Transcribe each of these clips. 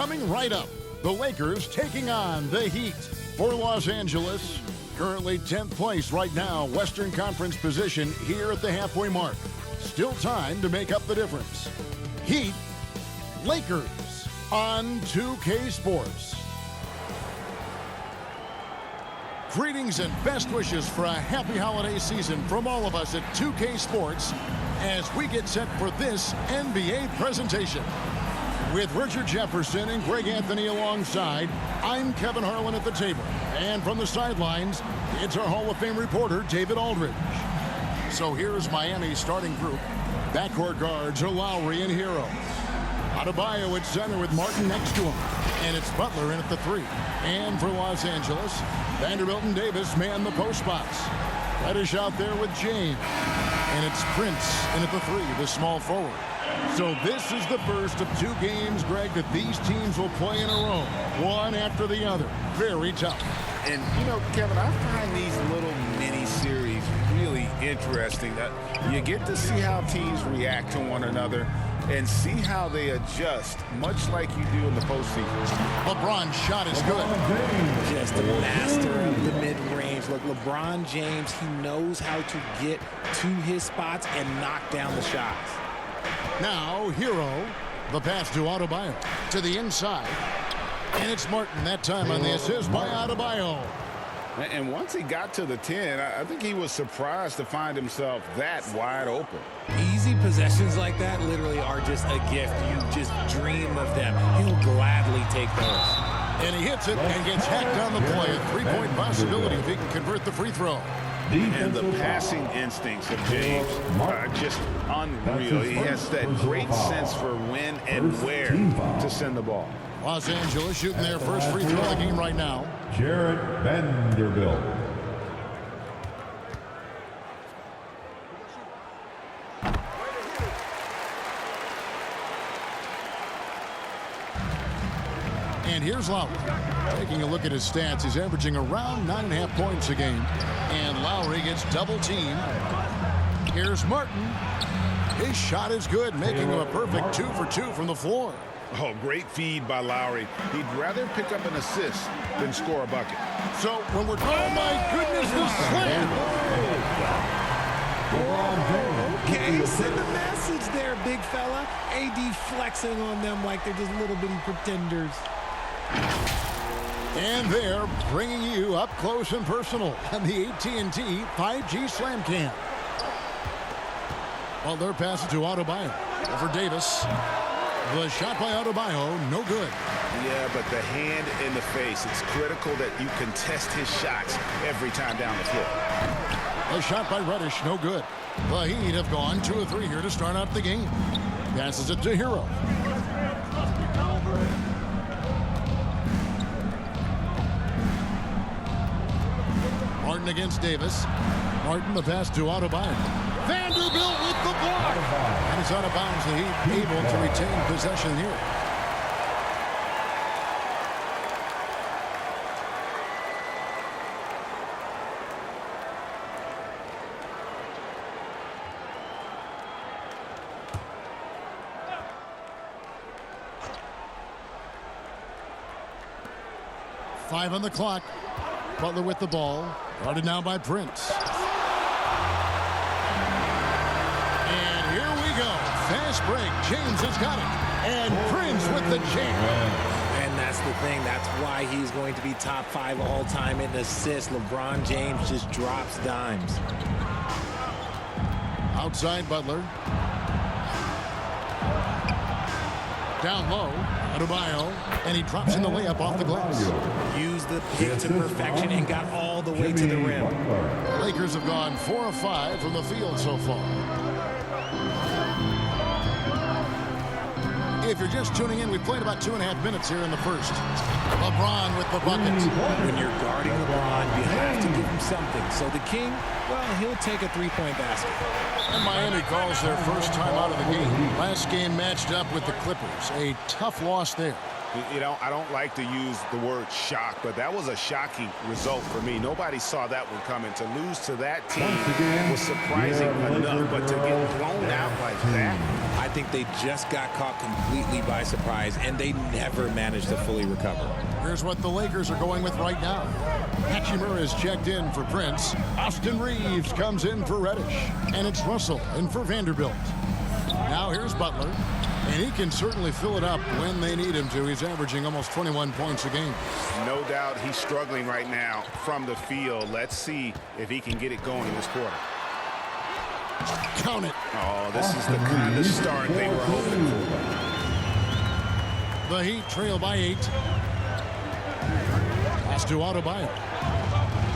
Coming right up, the Lakers taking on the Heat. For Los Angeles, currently 10th place right now, Western Conference position here at the halfway mark. Still time to make up the difference. Heat, Lakers on 2K Sports. Greetings and best wishes for a happy holiday season from all of us at 2K Sports as we get set for this NBA presentation. With Richard Jefferson and Greg Anthony alongside, I'm Kevin Harlan at the table. And from the sidelines, it's our Hall of Fame reporter, David Aldridge. So here's Miami's starting group. Backcourt guards are Lowry and Hero. Adebayo at center with Martin next to him. And it's Butler in at the 3. And for Los Angeles, Vanderbilt and Davis man the post spots. Reddish out there with James. And it's Prince in at the 3, the small forward. So this is the first of 2 games, Greg, that these teams will play in a row, one after the other. Very tough. And, you know, Kevin, I find these little mini-series really interesting. You get to see how teams react to one another and see how they adjust, much like you do in the postseason. LeBron's shot is good. Just a master of the mid-range. Look, LeBron James, he knows how to get to his spots and knock down the shots. Now, Hero, the pass to Adebayo, to the inside. And it's Martin that time on the assist by Adebayo. And once he got to the 10, I think he was surprised to find himself that wide open. Easy possessions like that literally are just a gift. You just dream of them. He'll gladly take those. And he hits it and gets hacked on the play. A three-point possibility if he can convert the free throw. And the passing instincts of James are just unreal. He has that great sense for when and where to send the ball. Los Angeles shooting their first free throw of the game right now. Jared Vanderbilt. And here's Lowry. Taking a look at his stats, he's averaging around 9.5 points a game. And Lowry gets double teamed. Here's Martin. His shot is good, making him a perfect 2 for 2 from the floor. Oh, great feed by Lowry. He'd rather pick up an assist than score a bucket. So when we're, oh my goodness, the slam. Okay, send a message there, big fella. AD flexing on them like they're just little bitty pretenders. And they're bringing you up close and personal on the AT&T 5G Slam Cam. Well, they're passing to Adebayo. For Davis. The shot by Adebayo, no good. Yeah, but the hand in the face, it's critical that you contest his shots every time down the floor. A shot by Reddish, no good. The Heat have gone 2 of 3 here to start out the game. Passes it to Hero. Martin against Davis. Martin the pass to Adebayo. Vanderbilt with the block. And it's out of bounds. The Heat able to retain possession here. Five on the clock. Butler with the ball. Guarded now by Prince. And here we go. Fast break. James has got it. And Prince with the jam. And that's the thing. That's why he's going to be top 5 all-time in assists. LeBron James just drops dimes. Outside Butler. Down low. Adebayo. And he drops in the layup off the glass. Used the pick to perfection and got all the way to the rim. Lakers have gone 4 of 5 from the field so far. If you're just tuning in, we played about 2.5 minutes here in the first. LeBron with the bucket. When you're guarding LeBron, you have to give him something. So the King, well, he'll take a 3-point basket. And Miami calls their first time out of the game. Last game matched up with the Clippers. A tough loss there. You know, I don't like to use the word shock, but that was a shocking result for me. Nobody saw that one coming. To lose to that team was surprising enough, but to get blown out like that. I think they just got caught completely by surprise, and they never managed to fully recover. Here's what the Lakers are going with right now. Hachimura is checked in for Prince. Austin Reeves comes in for Reddish. And it's Russell in for Vanderbilt. Now here's Butler. And he can certainly fill it up when they need him to. He's averaging almost 21 points a game. No doubt he's struggling right now from the field. Let's see if he can get it going in this quarter. Count it. Oh, this is the kind of start they were hoping for. The Heat trail by 8. Pass to Adebayo.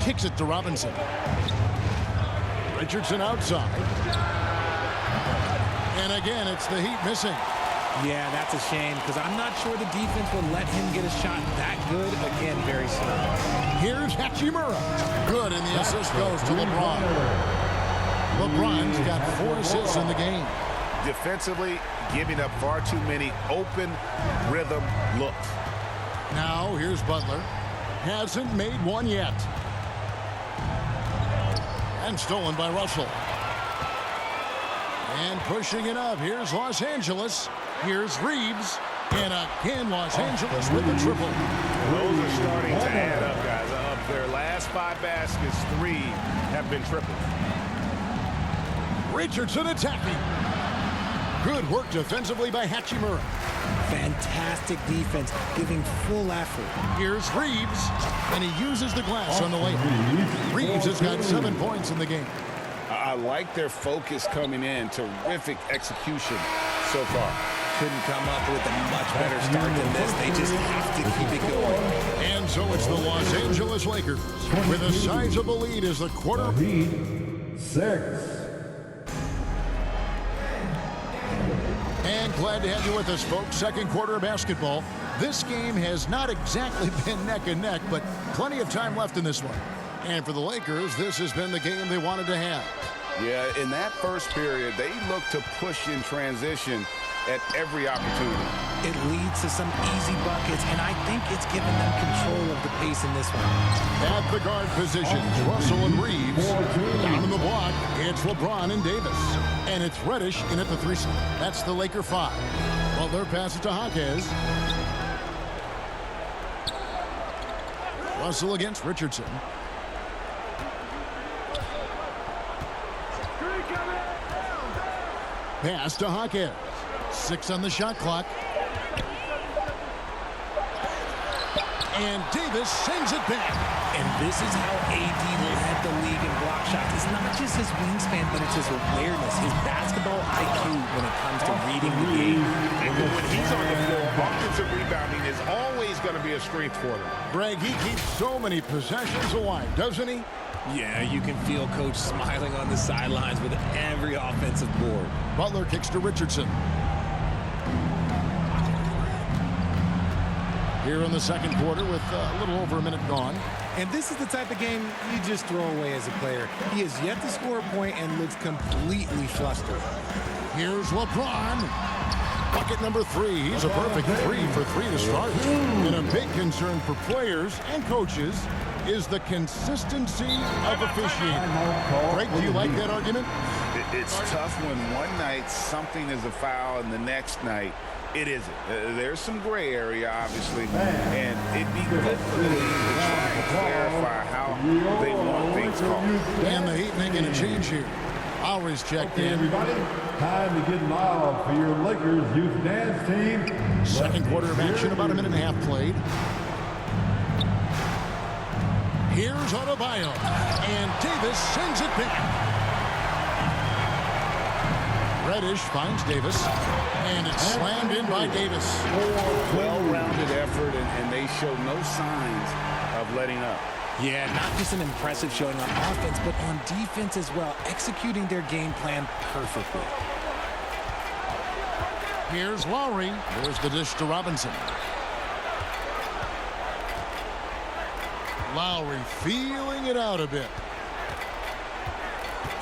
Kicks it to Robinson. Richardson outside. And again, it's the Heat missing. Yeah, that's a shame, because I'm not sure the defense will let him get a shot that good again very soon. Here's Hachimura. Good, and the assist goes to LeBron. LeBron's got 4 assists in the game. Defensively, giving up far too many open rhythm looks. Now, here's Butler. Hasn't made one yet. And stolen by Russell. And pushing it up. Here's Los Angeles. Here's Reeves. And again, Los Angeles with a triple. Those are starting to add up, guys. Of their last 5 baskets, 3 have been triples. Richardson attacking. Good work defensively by Hachimura. Fantastic defense, giving full effort. Here's Reeves. And he uses the glass on the way. Reeves has got 7 points in the game. I like their focus coming in. Terrific execution so far. Couldn't come up with a much better start than this. They just have to keep it going. And so it's the Los Angeles Lakers with a sizable lead as the quarter. Heat 6. And glad to have you with us, folks. Second quarter of basketball. This game has not exactly been neck and neck, but plenty of time left in this one. And for the Lakers, this has been the game they wanted to have. Yeah, in that first period, they looked to push in transition at every opportunity. It leads to some easy buckets, and I think it's given them control of the pace in this one. At the guard positions, Russell and Reeves. Down in the block, it's LeBron and Davis. And it's Reddish in at the 3 slot. That's the Laker 5. Butler passes to Jaquez. Russell against Richardson. Pass to Jaquez. 6 on the shot clock. And Davis sends it back. And this is how AD led the league in block shots. It's not just his wingspan, but it's his awareness, his basketball IQ when it comes to reading the game. And when he's on the floor, offensive rebounding is always going to be a strength for them. Greg, he keeps so many possessions alive, doesn't he? Yeah, you can feel Coach smiling on the sidelines with every offensive board. Butler kicks to Richardson. Here in the second quarter with a little over a minute gone. And this is the type of game you just throw away as a player. He has yet to score a point and looks completely flustered. Here's LeBron. Bucket number 3. He's a perfect 3 for 3 to start. And a big concern for players and coaches is the consistency of officiating. Greg, do you like that argument? It's tough when one night something is a foul and the next night it isn't. There's some gray area, obviously, and it'd be good for the league to try and clarify how they want things called. And the Heat making a change here. Lowry's checked in. Everybody, time to get loud for your Lakers youth dance team. Second quarter of action, about a minute and a half played. Here's Adebayo, and Davis sends it back. Reddish finds Davis, and it's slammed in by Davis. Well-rounded effort, and they show no signs of letting up. Yeah, not just an impressive showing on offense, but on defense as well, executing their game plan perfectly. Here's Lowry. There's the dish to Robinson. Lowry feeling it out a bit.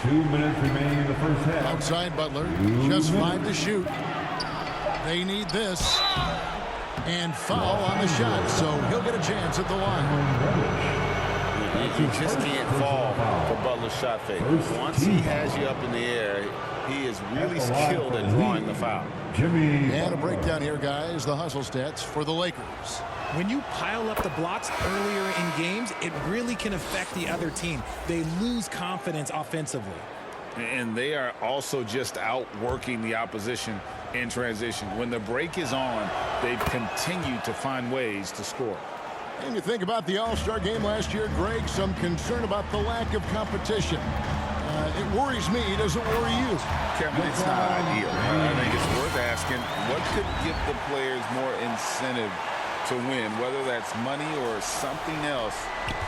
2 minutes remaining in the first half. Outside Butler, just 5 to shoot. They need this. And foul on the shot, so he'll get a chance at the line. You just can't fall for Butler's shot fake. Once he has you up in the air, he is really skilled at drawing the foul. And a breakdown here, guys. The hustle stats for the Lakers. When you pile up the blocks earlier in games, it really can affect the other team. They lose confidence offensively. And they are also just outworking the opposition in transition. When the break is on, they've continued to find ways to score. And you think about the All-Star game last year, Greg, some concern about the lack of competition. It worries me. Does it worry you? Kevin, it's not ideal. I think it's worth asking what could give the players more incentive to win, whether that's money or something else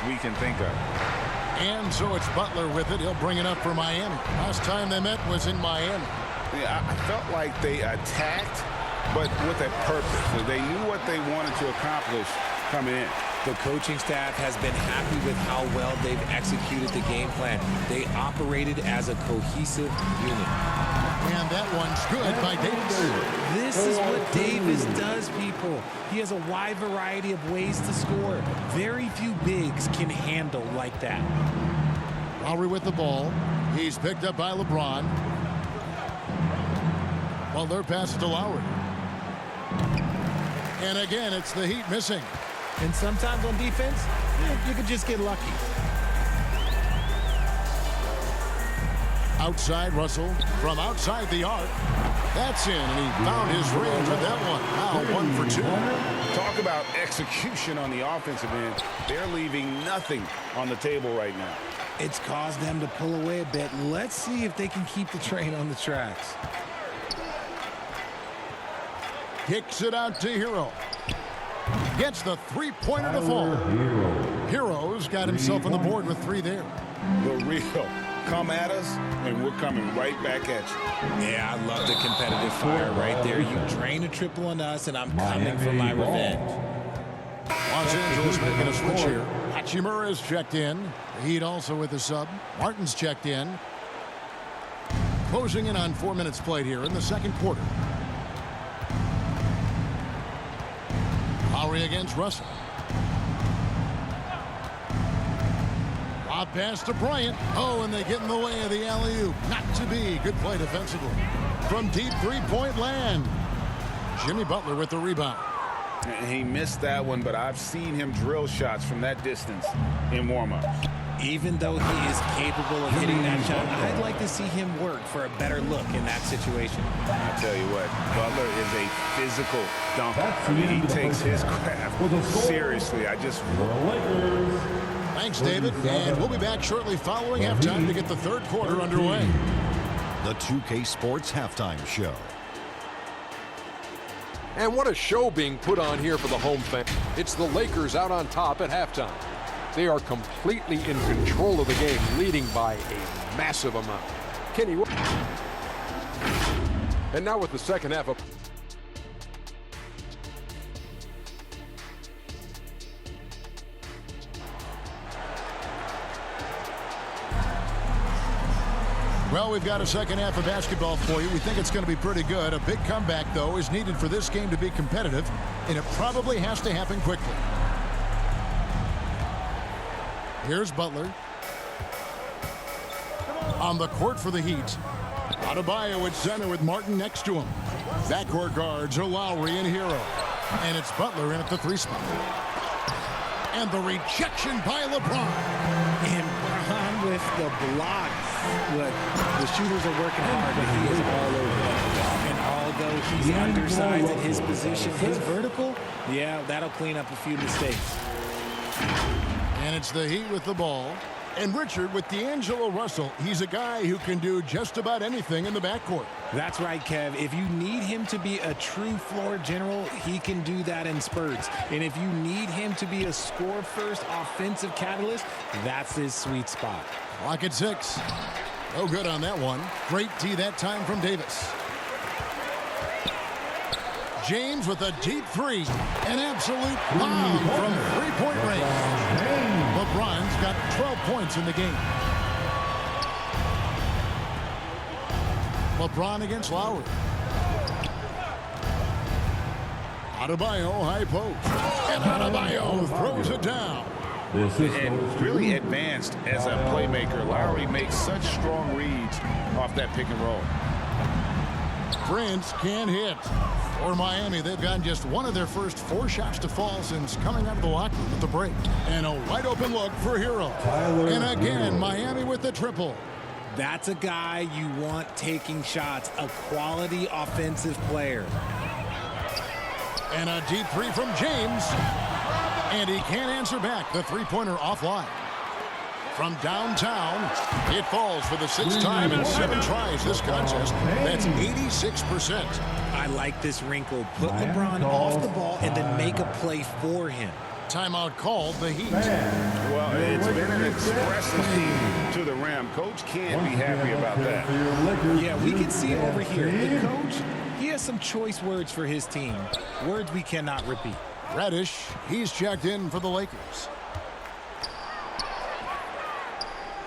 we can think of. And so it's Butler with it. He'll bring it up for Miami. Last time they met was in Miami. Yeah, I felt like they attacked, but with a purpose. They knew what they wanted to accomplish coming in. The coaching staff has been happy with how well they've executed the game plan. They operated as a cohesive unit. And that one's good by Davis. This is what Davis does, people. He has a wide variety of ways to score. Very few bigs can handle like that. Lowry with the ball. He's picked up by LeBron. Well, their pass to Lowry. And again, it's the Heat missing. And sometimes on defense, you could just get lucky. Outside Russell from outside the arc. That's in, and he found his range with that one. Now 1 for 2. Talk about execution on the offensive end. They're leaving nothing on the table right now. It's caused them to pull away a bit. Let's see if they can keep the train on the tracks. Kicks it out to Hero. Gets the three-pointer to fall. Hero's got himself on the board with 3 there. The real. Come at us, and we're coming right back at you. Yeah, I love the competitive fire right there. You drain a triple on us, and I'm coming for my revenge. Los Angeles making a switch here. Hachimura's checked in. The Heat also with the sub. Martin's checked in. Closing in on 4 minutes played here in the second quarter. Lowry against Russell. Lob pass to Bryant. Oh, and they get in the way of the alley-oop. Not to be. Good play defensively. From deep three-point land. Jimmy Butler with the rebound. He missed that one, but I've seen him drill shots from that distance in warm-ups. Even though he is capable of hitting that shot, I'd like to see him work for a better look in that situation. I'll tell you what, Butler is a physical dunker. I mean, he takes his craft seriously. Thanks, David. And we'll be back shortly following halftime to get the third quarter underway. The 2K Sports Halftime Show. And what a show being put on here for the home fan. It's the Lakers out on top at halftime. They are completely in control of the game, leading by a massive amount. Kenny. And now with the second half of... Well, we've got a second half of basketball for you. We think it's going to be pretty good. A big comeback, though, is needed for this game to be competitive, and it probably has to happen quickly. Here's Butler. On the court for the Heat. Adebayo at center with Martin next to him. Backcourt guards are Lowry and Hero. And it's Butler in at the 3 spot. And the rejection by LeBron. And Bron with the block. Look, the shooters are working hard, but he is all over. And although he's undersized at his position, his vertical, yeah, that'll clean up a few mistakes. And it's the Heat with the ball. And Richard with D'Angelo Russell. He's a guy who can do just about anything in the backcourt. That's right, Kev. If you need him to be a true floor general, he can do that in spurts. And if you need him to be a score-first offensive catalyst, that's his sweet spot. Clock at 6. No good on that one. Great D that time from Davis. James with a deep 3. An absolute bomb from three-point range. LeBron's got 12 points in the game. LeBron against Lowry. Adebayo high post. And Adebayo throws it down. And really advanced as a playmaker. Lowry makes such strong reads off that pick and roll. Prince can't hit. For Miami, they've gotten just one of their first 4 shots to fall since coming out of the locker room at the break. And a wide open look for Hero. And again, Miami with the triple. That's a guy you want taking shots, a quality offensive player. And a deep 3 from James. And he can't answer back. The three-pointer offline. From downtown, it falls for the 6th time in 7 tries this contest. That's 86%. I like this wrinkle. Put LeBron off the ball and then make a play for him. Timeout called the Heat. Well, it's been an expressive team to the rim. Coach can't be happy about that. Yeah, we can see it over here. The coach, he has some choice words for his team. Words we cannot repeat. Reddish, he's checked in for the Lakers.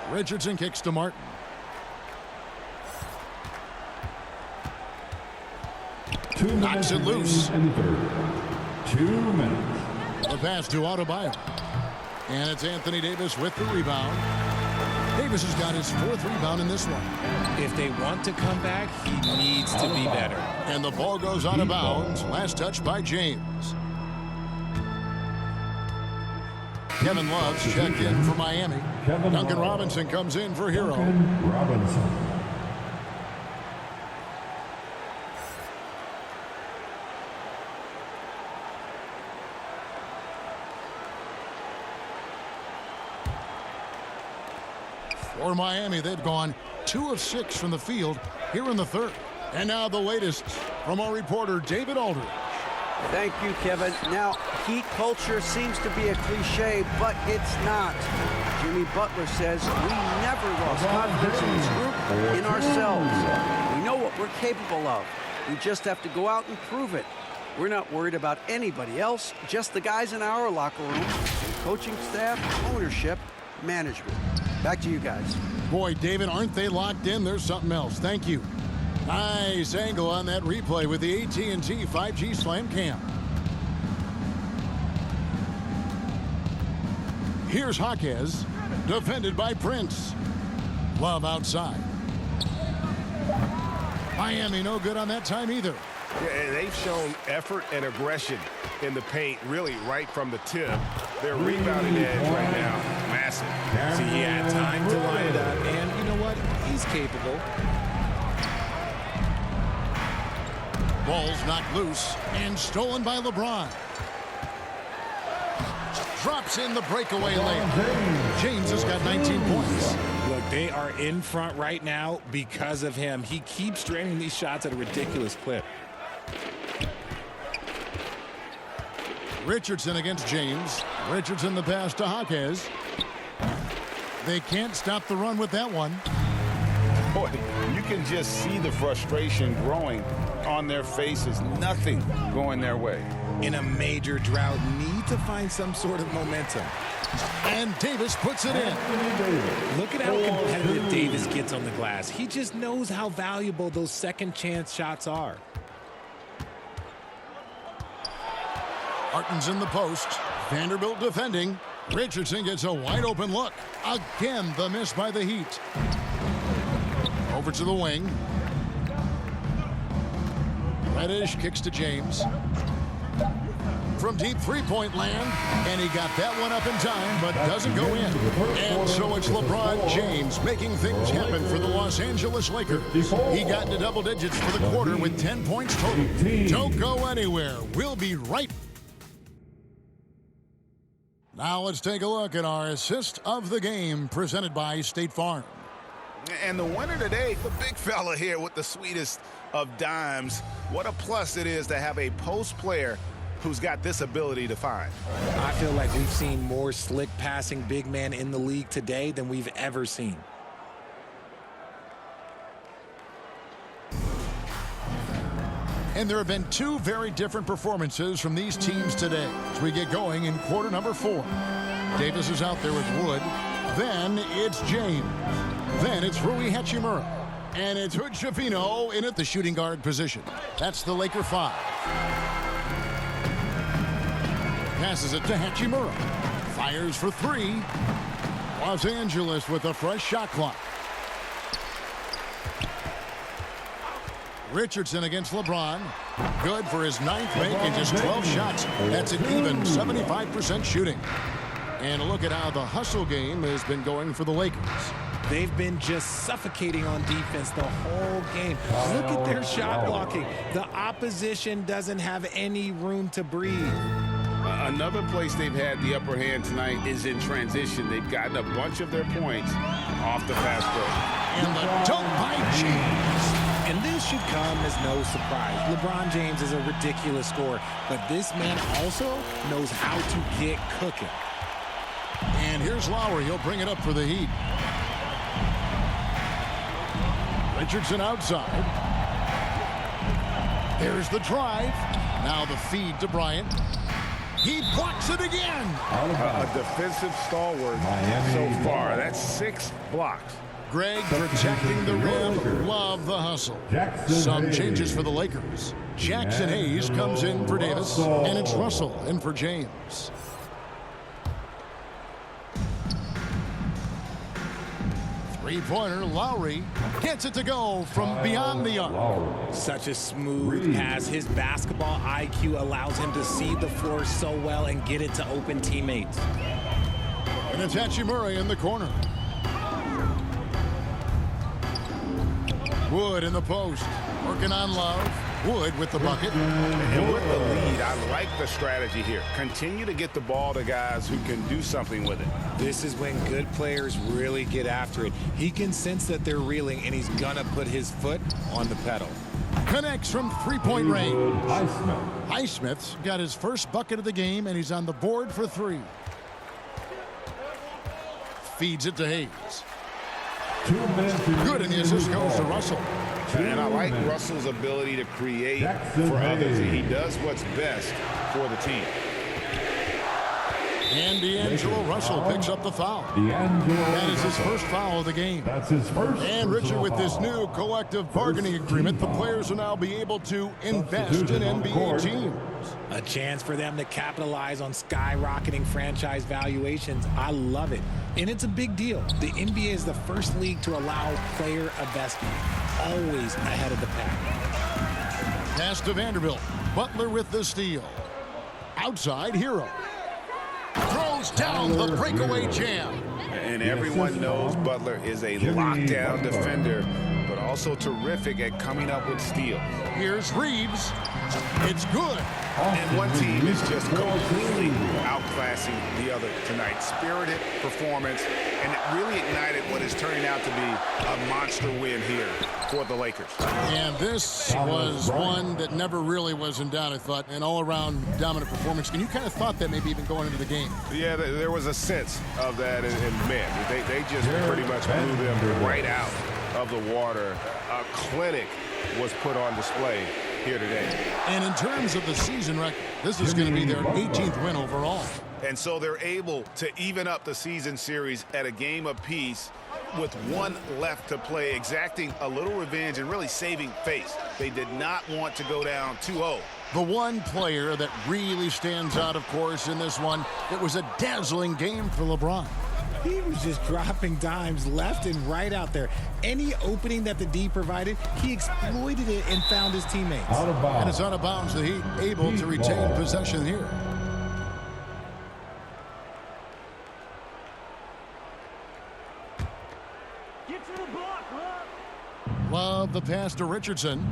Richardson kicks to Martin. Knocks it loose. 2 minutes. The pass to Adebayo. And it's Anthony Davis with the rebound. Davis has got his 4th rebound in this one. If they want to come back, he needs to be better. And the ball goes out of bounds. Last touch by James. Kevin Love's checked in for Miami. Duncan Robinson comes in for Hero. Robinson. For Miami, they've gone 2 of 6 from the field here in the 3rd. And now the latest from our reporter, David Aldridge. Thank you, Kevin. Now, Heat culture seems to be a cliche, but it's not. Jimmy Butler says we never lost confidence in this group, in ourselves. We know what we're capable of. We just have to go out and prove it. We're not worried about anybody else, just the guys in our locker room, coaching staff, ownership, management. Back to you guys. Boy, David, aren't they locked in? There's something else. Thank you. Nice angle on that replay with the AT&T 5G Slam Cam. Here's Jaquez, defended by Prince. Love outside. Miami no good on that time either. Yeah, and they've shown effort and aggression in the paint, really right from the tip. Their rebounding edge right now, massive. See, he had time to line it up, and you know what? He's capable. Ball's knocked loose and stolen by LeBron. Drops in the breakaway layup. James has got 19 points. Look, they are in front right now because of him. He keeps draining these shots at a ridiculous clip. Richardson against James. Richardson the pass to Jaquez. They can't stop the run with that one. Boy, you can just see the frustration growing on their faces. Nothing going their way. In a major drought, need to find some sort of momentum. And Davis puts it in. Look at how competitive Davis gets on the glass. He just knows how valuable those second chance shots are. Martin's in the post. Vanderbilt defending. Richardson gets a wide open look. Again, the miss by the Heat. Over to the wing. Reddish kicks to James. From deep three-point land, and he got that one up in time, but doesn't go in. And so it's LeBron James making things happen for the Los Angeles Lakers. He got into double digits for the quarter with 10 points total. Don't go anywhere. We'll be right back. Now let's take a look at our assist of the game presented by State Farm. And the winner today, the big fella here with the sweetest of dimes. What a plus it is to have a post player who's got this ability to find. I feel like we've seen more slick passing big man in the league today than we've ever seen. And there have been two very different performances from these teams today as we get going in quarter number 4. Davis is out there with Wood. Then it's James. Then it's Rui Hachimura. And it's Hood Schifino in at the shooting guard position. That's the Laker 5. passes it to Hachimura. Fires for three. Los Angeles with a fresh shot clock. Richardson against LeBron. Good for his 9th make and just 12 shots. That's an even 75% shooting. And a look at how the hustle game has been going for the Lakers. They've been just suffocating on defense the whole game. Look at their shot blocking. The opposition doesn't have any room to breathe. Another place they've had the upper hand tonight is in transition. They've gotten a bunch of their points off the fast break. And the dunk by James. And this should come as no surprise. LeBron James is a ridiculous scorer, but this man also knows how to get cooking. And here's Lowry. He'll bring it up for the Heat. Richardson outside. There's the drive. Now the feed to Bryant. He blocks it again. A defensive stalwart so far. That's 6 blocks. Greg protecting the rim. Love the hustle. Some changes for the Lakers. Jackson Hayes comes in for Davis, and it's Russell in for James. Three-pointer, Lowry gets it to go from beyond the arc. Such a smooth pass. His basketball IQ allows him to see the floor so well and get it to open teammates. And it's Hachimura in the corner. Wood in the post. Working on Love. Wood with the bucket. And with the lead, I like the strategy here. Continue to get the ball to guys who can do something with it. This is when good players really get after it. He can sense that they're reeling, and he's gonna put his foot on the pedal. Connects from three-point range. Highsmith's got his first bucket of the game, and he's on the board for 3. Feeds it to Hayes. Good, and the assist goes to Russell. And I like Russell's ability to create for others. He does what's best for the team. And D'Angelo Russell picks up the foul. That is his first foul of the game. That's his first. And Richard, with this new collective bargaining agreement, the players will now be able to invest in NBA teams. A chance for them to capitalize on skyrocketing franchise valuations. I love it. And it's a big deal. The NBA is the first league to allow player investment. Always ahead of the pack. Pass to Vanderbilt. Butler with the steal. Outside, Hero. Throws down the breakaway jam. And everyone knows Butler is a lockdown defender, but also terrific at coming up with steals. Here's Reeves. It's good. And one team is just completely outclassing the other tonight. Spirited performance, and it really ignited what is turning out to be a monster win here for the Lakers. And this was one that never really was in doubt, I thought, an all-around dominant performance. And you kind of thought that maybe even going into the game. Yeah, there was a sense of that, and man, they just pretty much blew them right out of the water. A clinic was put on display here today. And in terms of the season record, this is going to be their 18th win overall. And so they're able to even up the season series at a game apiece with 1 left to play, exacting a little revenge and really saving face. They did not want to go down 2-0. The one player that really stands out, of course, in this one, it was a dazzling game for LeBron. He was just dropping dimes left and right out there. Any opening that the D provided, he exploited it and found his teammates. Out of bounds. And it's out of bounds. The Heat able to retain possession here. Get to the block, Love the pass to Richardson.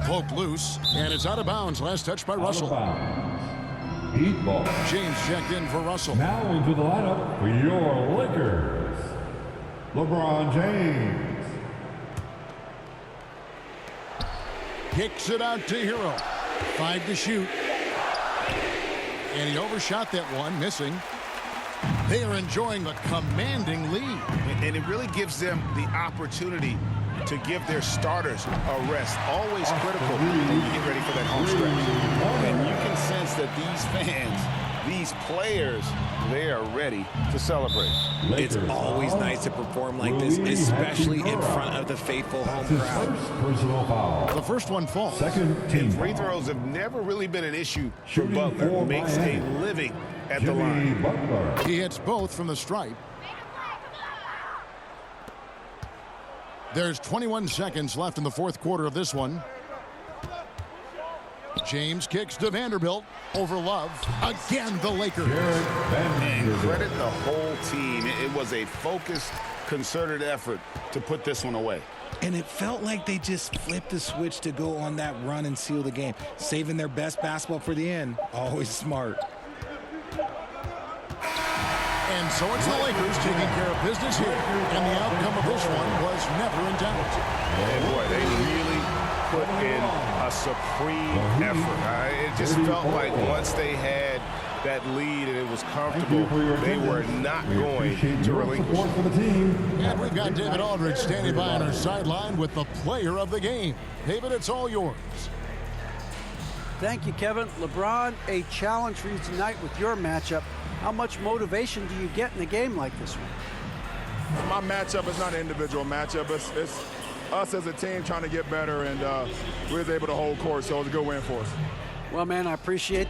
Poked loose, and it's out of bounds. Last touch by Russell. Heat ball. James checked in for Russell. Now into the lineup for your Lakers, LeBron James. Kicks it out to Hero. 5 to shoot. And he overshot that one, missing. They are enjoying a commanding lead. And it really gives them the opportunity to give their starters a rest. Always critical when you get ready for that home stretch. And you can sense that these fans, these players, they are ready to celebrate. It's always nice to perform like this, especially in front of the faithful home crowd. Personal foul. The first one falls. Second team. And free throws have never really been an issue for Shooting Butler. for Makes a Miami. living at the Jimmy line. Butler. He hits both from the stripe. There's 21 seconds left in the fourth quarter of this one. James kicks to Vanderbilt over Love. Again, the Lakers. And credit the whole team. It was a focused, concerted effort to put this one away. And it felt like they just flipped the switch to go on that run and seal the game, saving their best basketball for the end. Always smart. And so it's the Lakers taking care of business here. And the outcome of this one was never in doubt. And boy, they really put in a supreme effort. It just felt like once they had that lead and it was comfortable, they were not going to relinquish it. For the team. And we've got David Aldridge standing by on our sideline with the player of the game. David, it's all yours. Thank you, Kevin. LeBron, a challenge for you tonight with your matchup. How much motivation do you get in a game like this one? My matchup is not an individual matchup. It's us as a team trying to get better, and we was able to hold court, so it was a good win for us. Well, man, I appreciate